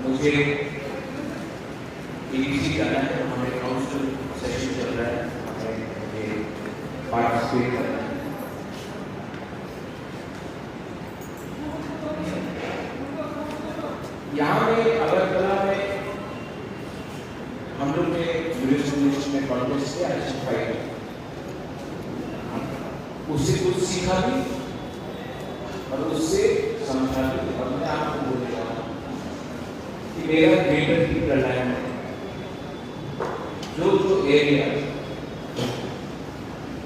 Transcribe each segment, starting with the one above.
मुझे एबीसी जाना है, हमारे काउंसिल सेशन चल रहा है, हमें ये पार्टिसिपेट करना है। यहाँ में अगरतला में हम लोग ने यूनिवर्सिटी में कॉन्टेस्ट किया, उससे कुछ सीखा भी और उससे समझा भी। और मैं आपको बोल रहा हूँ कि मेरा ग्रेटर की प्रलय में जो एरिया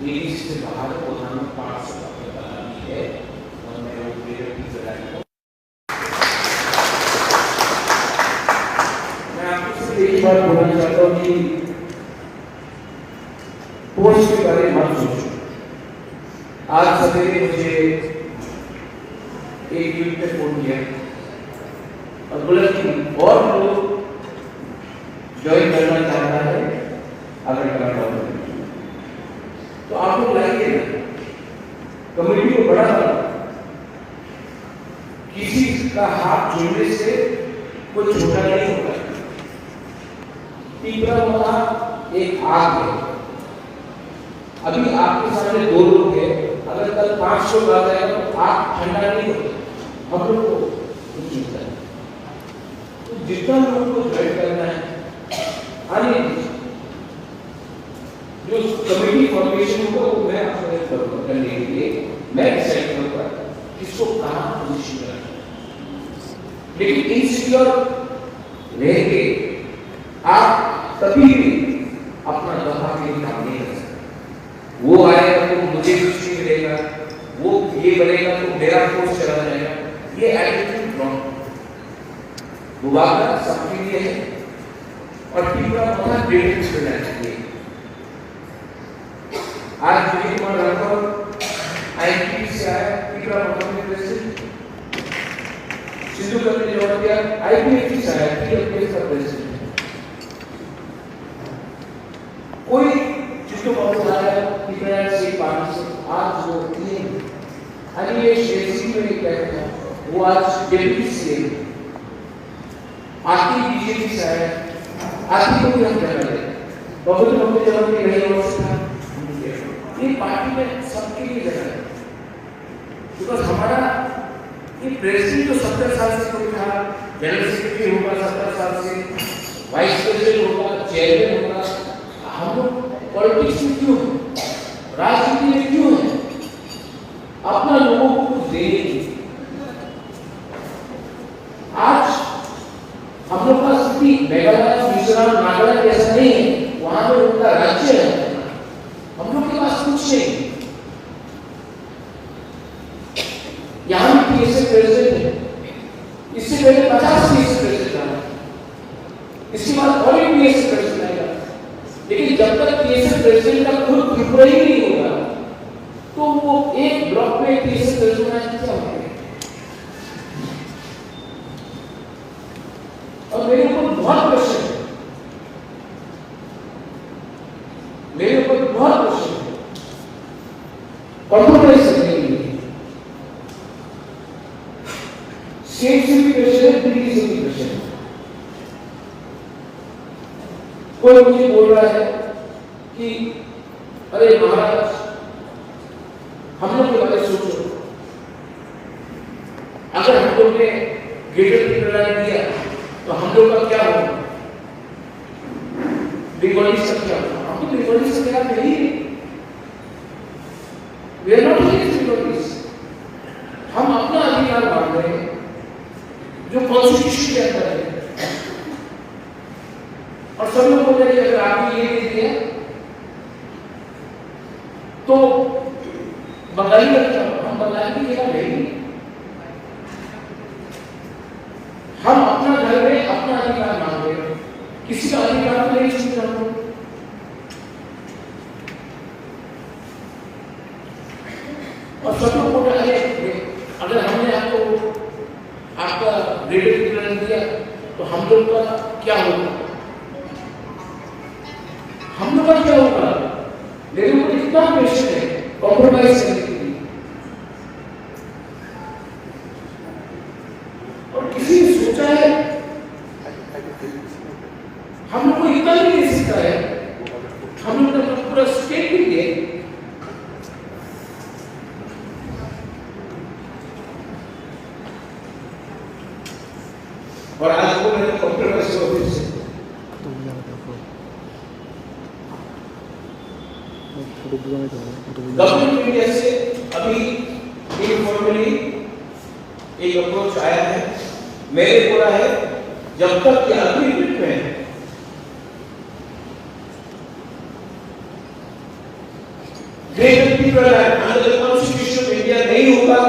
एबीसी से बाहर उन्होंने 5 बना दी है, और मैं वो ग्रेटर की प्रलय को मैं आपको सिर्फ एक बात बोलना चाहता हूँ कि पोस्ट के बारे में मत सोचो। आज सवेरे मुझे एक यूनिट पे फोन किया और बोला कि और लोग ज्वाइन करना चाहता है अगर करना हो तो आप लोग लाइए ना, कमेटी को बड़ा किसी का हाथ जोड़ने से कोई छोटा नहीं होता। तीसरा होता एक आग है, अभी आपके सामने 2 लोग हैं, अगर कल 5 लोग आ जाएगा तो आग ठंडा नहीं होता, हम लोग को कुछ मिलता है। तो जितना लोगों को ज्वाइन करना है आने जो कमेटी फॉर्मेशन होगा वो मैं आपको करूँगा, करने के लिए मैं डिसाइड करूँगा किसको कहाँ पोजीशन करना है। लेकिन इनसिक्योर रहेंगे आप तभी भी अपना दफा के काम नहीं कर सकते। वो आएगा तो मुझे कुछ नहीं मिलेगा, वो ये बनेगा तो मेरा कोर्स चला जाएगा, ये एटीट्यूड रॉन्ग। मुबारक सबके लिए है और तीसरा बहुत ग्रेट करना चाहिए। आज विजय कुमार राठौर आईपीपी से आया, तीसरा बहुत प्रेसिडेंट सिद्धू करने जवाब दिया, आईपीपी से आया, तीसरा प्रेसिडेंट कोई जिसको बहुत आया तीसरा से 5 से आज वो 3 अनिलेश शेरसी में कहते हैं वो आज डिप्टी सीएम आती बीजेपी से आया, आती को भी हम जगह दे बहुत लोगों को जगह नहीं रही हो। ये पार्टी में सबके लिए जगह है, बिकॉज हमारा ये प्रेसिडेंट जो 70 साल से कोई था, जनरल सेक्रेटरी होगा 70 साल से, वाइस प्रेसिडेंट होगा, चेयरमैन होगा, हम लोग पॉलिटिक्स में क्यों है, राजनीति में क्यों है, अपना लोगों को कुछ देंगे। आज हम लोग का स्थिति मेघालय, मिजोरम, नागालैंड जैसा नहीं है, वहां पे उनका राज्य है, हम लोग के पास कुछ नहीं। यहाँ भी पीएसए प्रेसिडेंट है, इससे पहले 50 पीएसए प्रेसिडेंट आया, इसके बाद और एक पीएसए प्रेसिडेंट आएगा, लेकिन जब तक पीएसए प्रेसिडेंट का खुद प्रिपेयर ही नहीं होगा तो वो एक ब्लॉक में पीएसए प्रेसिडेंट क्या होगा। और मेरे ऊपर बहुत क्वेश्चन है, मेरे ऊपर बहुत क्वेश्चन है कॉम्प्रोमाइज करने के लिए। स्टेट से भी क्वेश्चन है, दिल्ली से भी क्वेश्चन है। कोई मुझे बोल रहा है कि अरे महाराज हम लोग के बारे में सोचो, अगर हम लोग ने ग्रेटर प्लान दिया तो हम लोग का क्या होगा, बंगाली का क्या होगा। हम तो बंगाली से क्या नहीं है, वी आर नॉट बंगालीज, हम अपना अधिकार मांग रहे हैं जो कॉन्स्टिट्यूशन के अंदर है। और सब लोग बोल रहे हैं अगर आपने ये दे दिया तो बंगाली का क्या, हम बंगाली की जगह नहीं, हम अपना घर में अपना अधिकार मांग रहे हैं, किसी का अधिकार नहीं छीन रहे हो। और सब लोग बोल रहे हैं अगर हमने आपको आपका ग्रेटर प्लान दिया तो हम लोग का क्या होगा, हम लोग का क्या होगा। मेरे ऊपर इतना प्रेशर है कॉम्प्रोमाइज करने के लिए, और किसी ने सोचा है हम लोग को इतना भी नहीं सीखता है, हम लोग ने पूरा स्टेट भी दिए। और आज को मैंने कंप्यूटर ऑफिस से गवर्नमेंट इंडिया से अभी इनफॉर्मली एक अप्रोच आया है, मैंने बोला है जब तक ये अग्रीमेंट में greater people under the constitution of India नहीं होगा,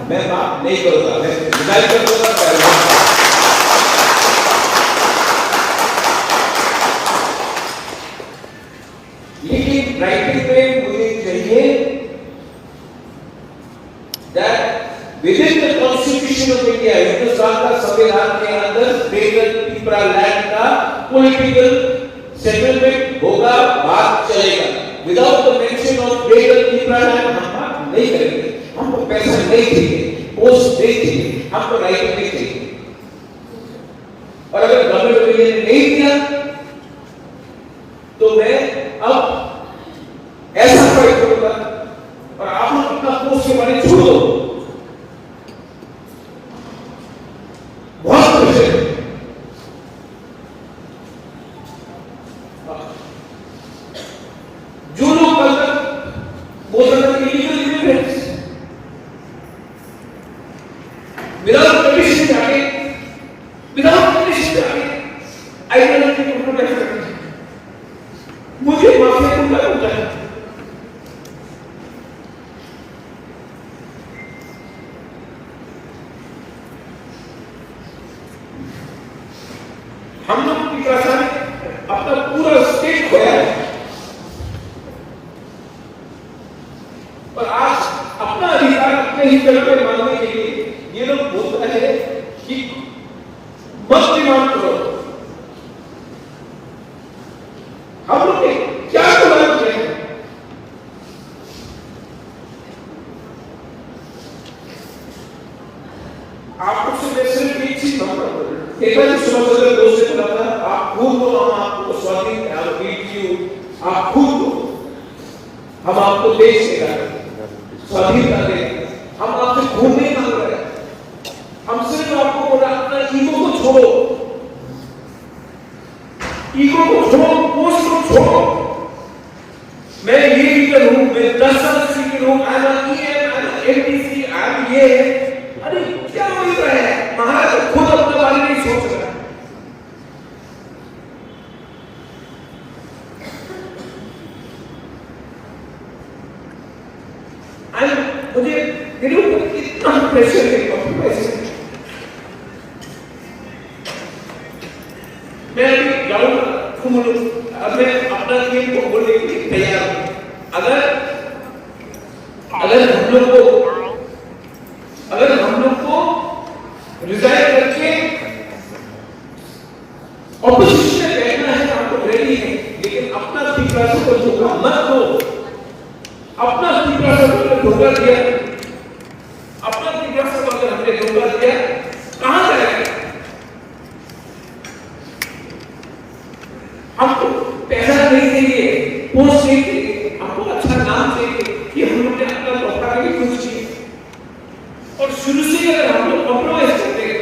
मैं बात नहीं करूंगा, मैं डिसाइड कर दूंगा। लेकिन राइटिंग में मुझे चाहिए that within the constitution of India, Hindustan का संविधान के अंदर ग्रेटर पीपल लैंड का पॉलिटिकल सेटलमेंट होगा, बात चलेगा। Without the mention of greater people land हम बात नहीं करेंगे। हमको पैसा नहीं चाहिए, पोस्ट नहीं चाहिए, हमको राइट नहीं चाहिए। और अगर गवर्नमेंट ने नहीं दिया तो मैं अब ऐसा फाइट करूंगा और आप लोग अपना पोस्ट के बारे में छोड़ दो। बहुत खुश है जो लोग कल तक बोल रहे थे इलीगल इमिग्रेंट्स विदाउट परमिशन जाके, विदाउट परमिशन जाके आइडेंटिटी को प्रोटेक्ट करते हैं। मुझे माफिया को क्या होता है? हम लोग की प्रशासन अपना पूरा स्टेट खोया है और आज अपना अधिकार अपने ही जगह पे मांगने के लिए ये लोग बोल रहे हैं कि मत डिमांड करो। हम लोग ने क्या गुनाह किया है? आपको से सिर्फ एक चीज बताऊंगा, एक बार सुबह दोस्त से बोला था, आप खुद को हम आपको स्वाधीन आप खुद को हम आपको देश देगा, स्वाधीनता देगा, हम आपसे खून नहीं मांग रहे, हम सिर्फ आपको बोला अपना ईगो को छोड़ो, ईगो को छोड़ो, पोस्ट को छोड़ो। मैं ये लीडर हूं, मैं 10 साल से लीडर हूं, आई एम एमडीसी, आई ये है। अरे क्या बोल रहे हैं? महाराज खुद अपने बारे में नहीं सोच रहा है। मुझे इतना प्रेशर है, मैं अभी जाऊंगा, अब मैं अपना टीम को बोलने के लिए तैयार हूं। अगर हम लोग को रिजाइन करके ऑपोजिशन में बैठना है तो आपको रेडी है, लेकिन अपना फीडबैक को धोखा मत दो। अपना फीडबैक को धोखा दिया, अपना फीडबैक को अगर हमने धोखा दिया, कहां जाएगा? हमको पैसा नहीं चाहिए, पोस्ट नहीं चाहिए, हमको अच्छा नाम चाहिए कि हम लोग ने अपना धोखा नहीं कुछ चाहिए। और शुरू से अगर हम लोग कॉम्प्रोमाइज करते हैं,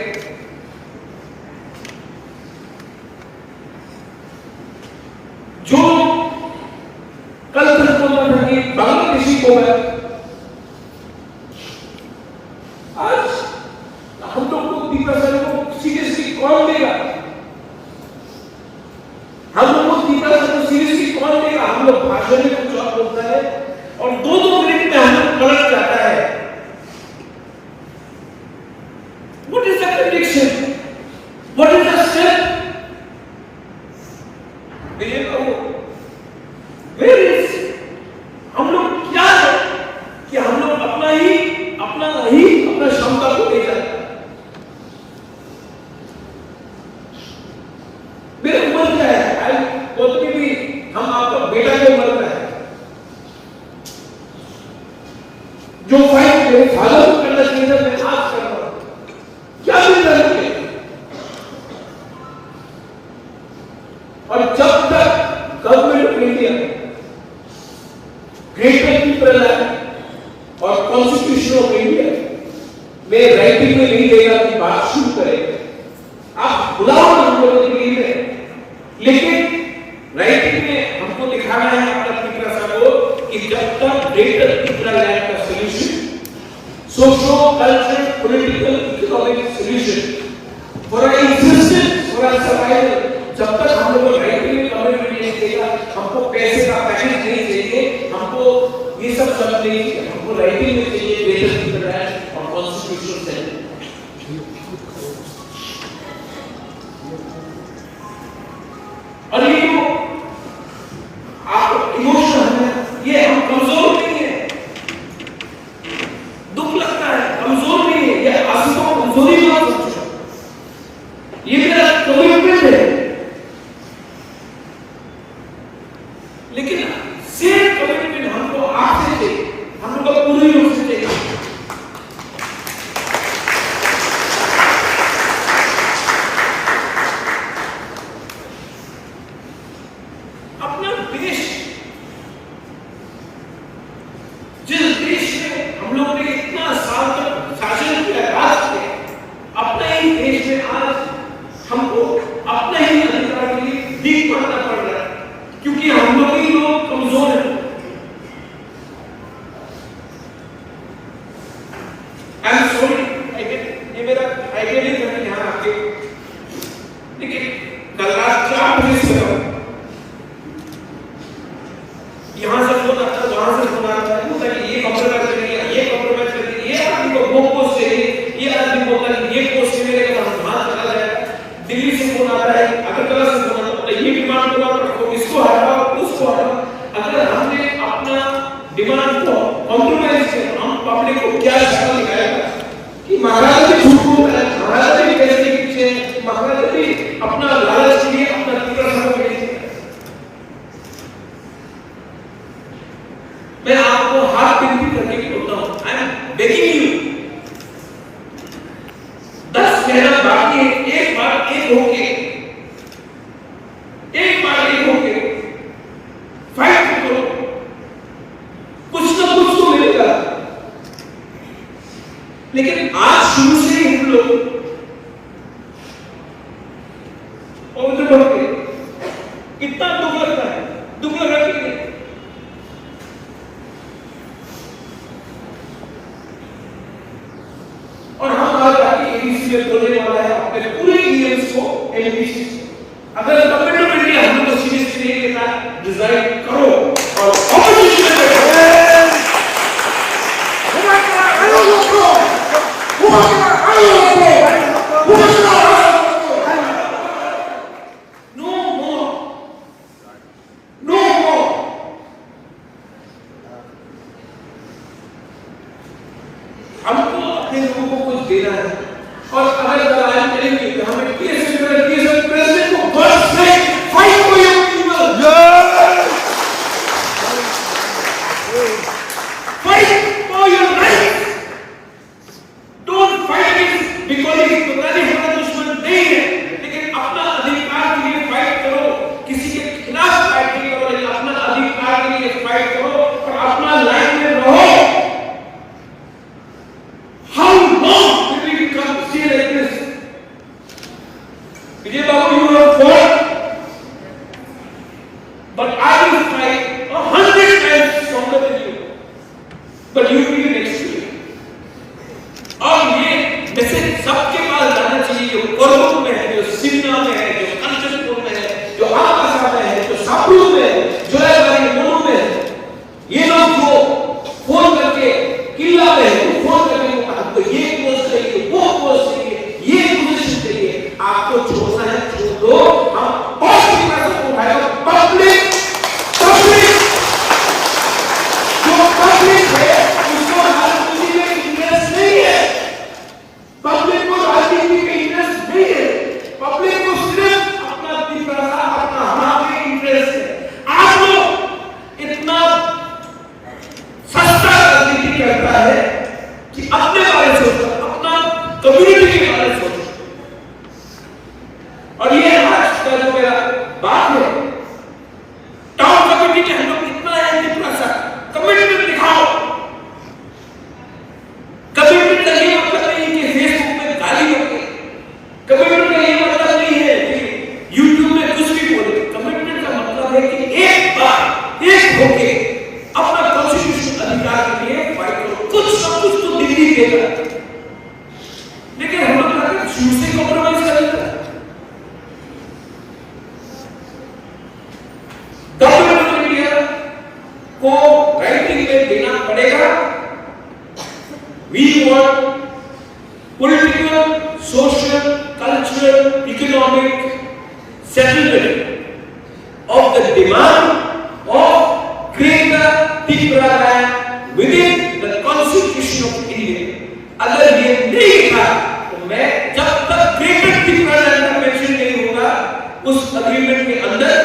जो कल तक बोलता था कि बांग्लादेशी को है, आज हम लोग को दीपावली को सीरियसली कौन देगा? हम लोग को दीपावली को सीरियसली कौन देगा? हम लोग भाषण में कुछ और बोलता है और 2-2 मिनट में हम लोग पलट जाता है। What is the conviction? What is the step? Where is? हम लोग क्या है कि हम लोग अपना क्षमता को ले जाते हैं। मेरी उम्र क्या है? बोलते भी हम आपका बेटा की उम्र का है, जो फाइट मेरे फादर को करना चाहिए था, मैं आज कर रहा हूं। क्या मिल रहा है? और जब तक government of India greater people act और कॉन्स्टिट्यूशन ऑफ इंडिया में राइटिंग में नहीं देगा कि बात शुरू करें, आप बुलाओ हम लोगों के लिए, लेकिन राइटिंग में हमको दिखाना है अपना त्रिपुरा साहब को कि जब तक ग्रेटर त्रिपुरा लैंड का solution, socio cultural political economic solution for our existence, for our survival, जब तक हम लोग राइटिंग में कमिटमेंट नहीं देगा, हमको पैसे का पैकेज नहीं चाहिए, हमको ये सब नहीं चाहिए, हमको राइटिंग में चाहिए ग्रेटर त्रिपुरा लैंड और कॉन्स्टिट्यूशन से। और ये जो आप इमोशन है, ये हम कमजोर नहीं है, दुख लगता है, कमजोर नहीं है, ये आंसू को कमजोरी मत समझो, ये मेरा कमिटमेंट है। लेकिन सेम कमिटमेंट हमको आपसे चाहिए, हम लोग को पूरी रूप से चाहिए। अपना देश, जिस देश में हम लोग ने इतना साल तक शासन किया, राज किया, अपने ही देश में आज हमको अपने ही अधिकार के लिए भीख मांगना पड़ रहा है, क्योंकि हम लोग ही लोग कमजोर हैं। आई एम सॉरी, ये मेरा आइडिया नहीं था यहाँ आके, लेकिन कल रात 4 बजे से यहाँ से फोन आता है, वहां से फोन आता है, बोलता है कि ये कॉम्प्रोमाइज करिए, ये कॉम्प्रोमाइज करिए, ये आदमी को वो पोस्ट चाहिए, ये आदमी बोलता है ये पोस्ट चाहिए, मेरे का हम वहां चला जाएगा। दिल्ली से फोन आता है, अगरतला से फोन आता है, ये डिमांड को आप रखो, इसको हटाओ, उसको हटाओ। अगर हमने अपना डिमांड को कॉम्प्रोमाइज किया, हम पब्लिक को क्या शक्ल दिखाएगा कि महाराज भी झूठ बोल रहा है, महाराज भी पैसे के पीछे, महाराज भी अपना लालच के लिए अपना त्रिपुरा साहब को भेज। मैं आपको हाथ विनती करके बोलता हूं, आई एम बेगिंग यू, 10 महीना बाकी है, एक बार एक होके फाइट करो, कुछ ना कुछ तो मिलेगा। लेकिन आज शुरू से ही हम लोग कितना दुख लगता है, दुख लगा कि और हम आज आके एबीसी में बोलने वाला है अपने पूरे ईएम्स को एबीसी। अगर गवर्नमेंट ऑफ इंडिया हम लोग को सीरियसली नहीं लेता, डिजाइन करो और ऑपोजिशन में हमको अपने लोगों को कुछ देना है। और अगर दलाल करेंगे तो हमें प्रेसिडेंट को फर्स्ट से fight for your people, fight for your right, don't fight because पता नहीं हमारा दुश्मन नहीं है, लेकिन अपना अधिकार के लिए फाइट करो, किसी के खिलाफ फाइट नहीं करो, लेकिन अपना अधिकार के लिए फाइट करो और अपना लाइन में रहो। How long will we become still like this? Vijay Babu, you have fought, but I will fight 100 times stronger than you. But you will be next to me. और ये मैसेज सबके पास जाना चाहिए, जो कोरबा में है, जो सिन्ना में है, जो कंचनपुर में है, जो आकाशा में है, जो सापुर में है, जो रायबारी मोनू में है, ये लोग जो फोन करके किला में है, फोन करके तो ये पोस्ट चाहिए, वो पोस्ट चाहिए, ये पोजीशन चाहिए, आपको छोड़ना है। बात है टाउन कमेटी के हम लोग इतना है कि थोड़ा सा कमिटमेंट दिखाओ। कमिटमेंट का ये मतलब नहीं कि फेसबुक में गाली बोले, कमिटमेंट का ये मतलब नहीं है कि यूट्यूब में कुछ भी बोले। कमिटमेंट का मतलब है कि एक बार एक होके अपना कॉन्स्टिट्यूशनल अधिकार के लिए फाइट करो। कुछ ना कुछ तो दिल्ली देगा, लेकिन हम लोग से कॉम्प्रोमाइज कर लेते हैं। गवर्नमेंट ऑफ इंडिया को राइटिंग में देना पड़ेगा। We want political, social, cultural, economic settlement of the demand of greater Tripura land within the constitution of India. अगर ये नहीं था तो मैं जब तक ग्रेटर त्रिपुरा लैंड का मेंशन नहीं होगा उस अग्रीमेंट के अंदर,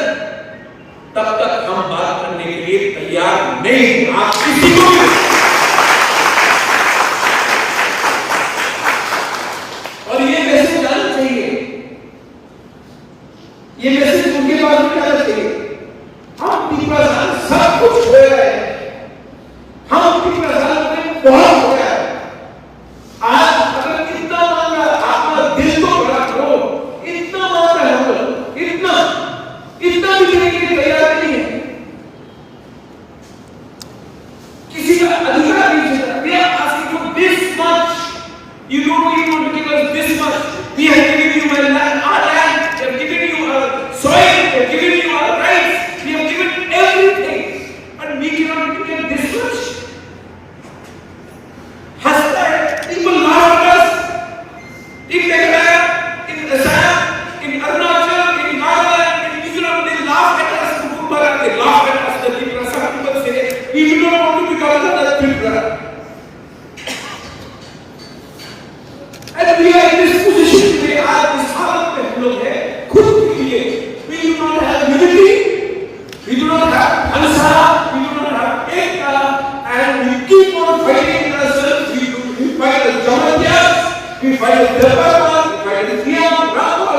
तब तक हम बात करने के लिए तैयार नहीं। आप किसी को भी और ये मैसेज जाना चाहिए, ये मैसेज उनके पास भी जाना चाहिए। हम त्रिपुरा लैंड सब कुछ हो रहे हैं, हम त्रिपुरा लैंड में बहुत हो गया है। आज अगर इतना मांग रहा, आपका दिल तो बड़ा करो, इतना मांग रहा है, इतना भी देने के लिए तैयार नहीं है। किसी का अधिकार नहीं है। We are asking for this much. You don't even want to give us this much. We have given you our land. We have given you our soil. We have given you our rights. We have given everything, and we cannot give them this much. हंसता है, people laugh at us. In Meghalaya, in Assam, in Arunachal, in Nagaland, in Mizoram, they laugh at us. They laugh at us. The Tripura, some people say, we do not want to become another Tripura. And we are in this position today. आज इस हालत में हम लोग हैं खुद के लिए। We do not have unity. We do not have answer. We do not have ekta, and we keep on fighting ourselves. We fight the Jamatias, we fight the Dharma, we fight the Siyam, Rama.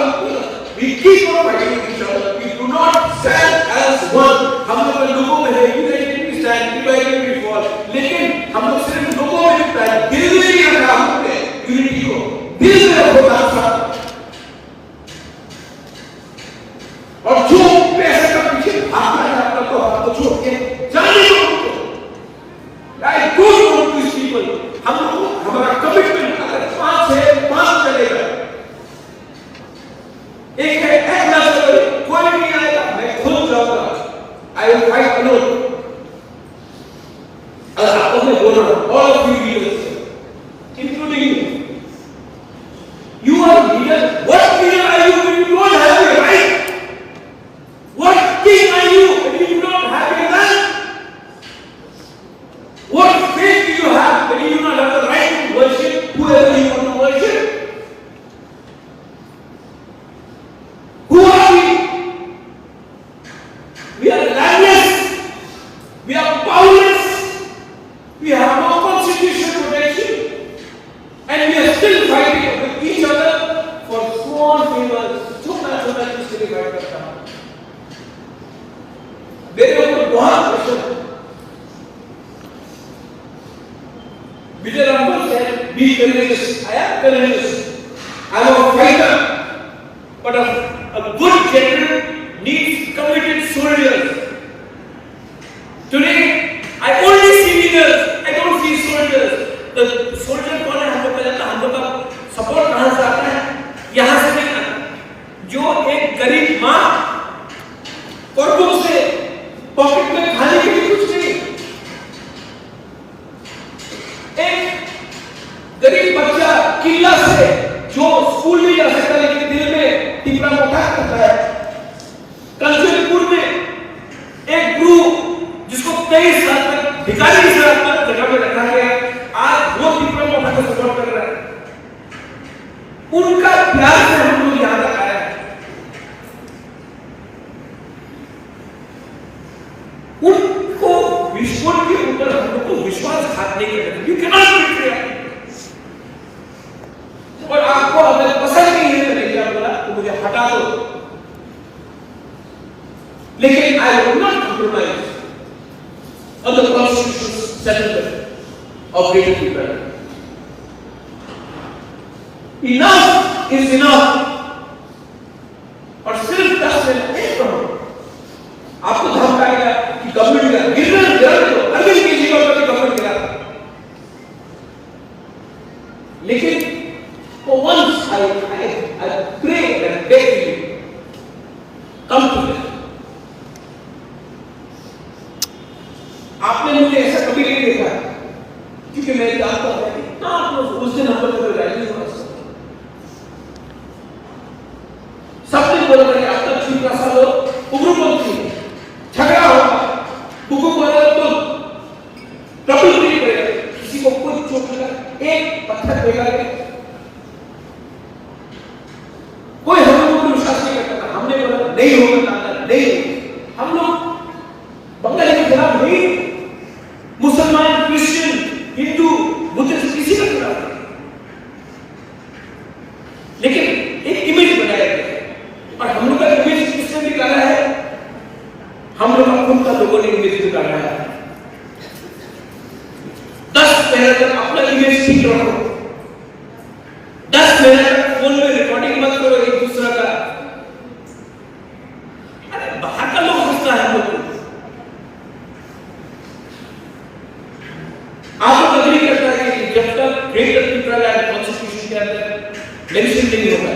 We keep on fighting each other. We do not stand as one. हम लोग लोगों में है United भी stand, divided भी fall, लेकिन हम लोग सिर्फ लोगों में लिखता है, दिल में नहीं रखा हमने यूनिटी को। दिल में रखो साथ। और जो पैसे का पीछे भागना है आपका तो आपको छोड़ के जाने दो उनको। I don't want these people. हम लोग हमारा कमिटमेंट अगर 5 है 5 चलेगा। एक है एक ना चले, कोई नहीं आएगा, मैं खुद जाऊंगा। I will fight alone. अगर आपको मैं बोल रहा हूँ, all of you leaders, including you, you are leader. What leader are you when you don't have a right? What king are you when you do not have a land? What faith do you have when you do not have the right to worship whoever you want to worship? Who are we? We are landless. We are powerless. We have no constitutional protection, and we are still fighting with each other for small favors. छोटा चीज के लिए fight करता हूँ। मेरे ऊपर बहुत pressure है। Vijay Ramgopal said, "Be courageous." I am courageous. I am a fighter, but a good general needs committed soldiers. Today, I only see leaders. I don't see soldiers. The soldier कौन है? हम लोग पहले हम लोग का support कहाँ से आता है? यहाँ से नहीं आता। जो एक गरीब माँ कर्बों से पॉकेट में खाने के लिए कुछ नहीं, एक गरीब बच्चा किला से जो स्कूल नहीं जा सकता लेकिन दिल में टिपरा मोटा करता है। कंचनपुर में एक गुरु जिसको 23 साल तक भिखारी से जगह में रखा गया, आज वो टिपरा मोटा को सपोर्ट कर रहा है। उनका प्यार से हम लोग यहाँ तक आए। उनको विश्व के ऊपर हम लोग को विश्वासघात नहीं करना। You cannot betray us. और आपको अगर पसंद नहीं है तो नहीं बोला तो मुझे हटा दो। लेकिन I will not compromise on the constitutional settlement of Greater Tripura. Enough is enough. और सिर्फ 10 मिनट एक करो, आपको धमकाएगा कि गवर्नमेंट गिरा, गिरा तो अरविंद केजरीवाल का गवर्नमेंट गिरा, लेकिन for once I pray and beg you, come together. आपने मुझे ऐसा कभी नहीं देखा, क्योंकि मैं जानता हूं इतना आप लोग उस दिन हम लोग को रैली हुआ, सबने बोला कि अब तक ठीक ना सालो उग्रपंथी झगड़ा होगा, बुको बोला तो ट्रबल नहीं करेगा, किसी को कोई चोट लगा, एक पत्थर फेंका के कोई हम लोगों को विश्वास नहीं करता, हमने बोला नहीं होगा नाता नहीं, हम लोग बंगाली के खिलाफ नहीं, मुसलमान, क्रिश्चियन, हिंदू, बुद्धिस्ट किसी का खिलाफ नहीं, लेकिन एक इमेज बनाया गया और हम लोग का इमेज किसने निकाला है? हम लोग खुद का लोगों ने इमेज निकाला है। 10 महीने तक अपना इमेज ठीक रखो, 10 महीने तक फोन में रिकॉर्डिंग मत करो एक दूसरा का। अरे बाहर का लोग हंसता है हम लोग, आप लोग अग्री करता है कि जब तक ग्रेटर ट्रिपुरा कॉन्स्टिट्यूशन के अंदर मेंशन नहीं होगा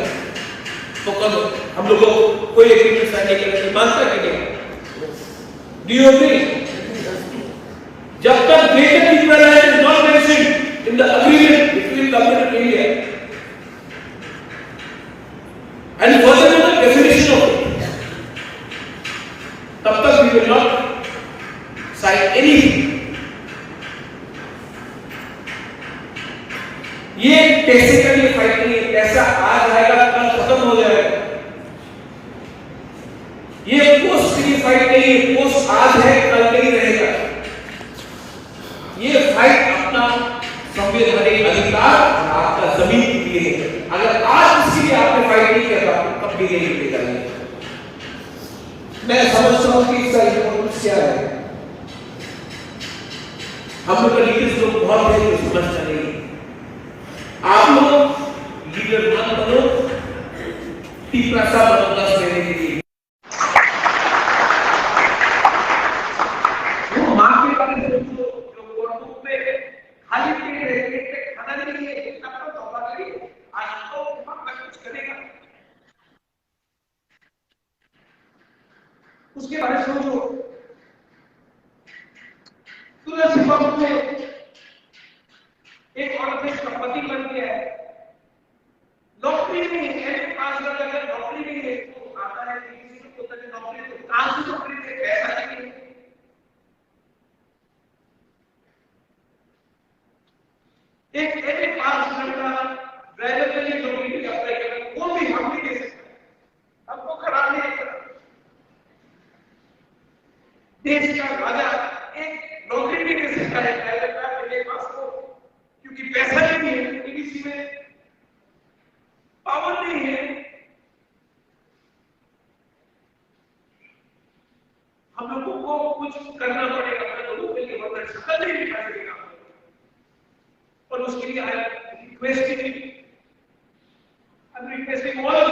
तो कब हम लोग कोई एग्रीमेंट साइन नहीं करेंगे, मानता कि नहीं? Do you agree? जब तक greater Tripura is not mentioned in the agreement between government of India and further the definition of it, तब तक we will not sign anything. ये पैसे का लिए फाइट नहीं है, पैसा आज आएगा कल खत्म हो जाएगा, ये पोस्ट की फाइट नहीं है, पोस्ट आज है कल नहीं रहेगा, ये फाइट अपना संवैधानिक अधिकार और आपका जमीन के लिए है। अगर आज इसके लिए आपने फाइट नहीं किया तो कब भी नहीं मिलेगा। मैं समझता हूं कि इसका इम्पोर्टेंस क्या है, हम लोग का लीडर्स लोग बहुत है जो समझता नहीं, आप लोग लीडर मत बनो तीसरा सा बंदोबस्त लेने के लिए। वो मां के बारे में सोचो जो कोर्ट में खाली पेट रहते थे, खाना नहीं लिए, इतना तो तौबा करिए, आज तो हम कुछ करेगा, उसके बारे में सोचो। तुलसी बाबू में एक औरत ने पति बन गया है, नौकरी नहीं है, 5 लाख अगर नौकरी नहीं है तो आता है किसी को होता है नौकरी, तो कहां से नौकरी से पैसा नहीं है। एक ऐसे 5 लड़का ड्राइवर के लिए नौकरी के लिए अप्लाई कर, वो भी हम नहीं दे सकते, हमको खराब नहीं करना। देश का राजा एक नौकरी नहीं दे सकता है ड्राइवर का मेरे पास को, क्योंकि पैसा नहीं है, किसी में पावर नहीं है। हम लोगों को कुछ करना पड़ेगा, अपने लोगों के लिए वरना शक्ल नहीं दिखा सकेगा। और उसके लिए आई रिक्वेस्टिंग ऑल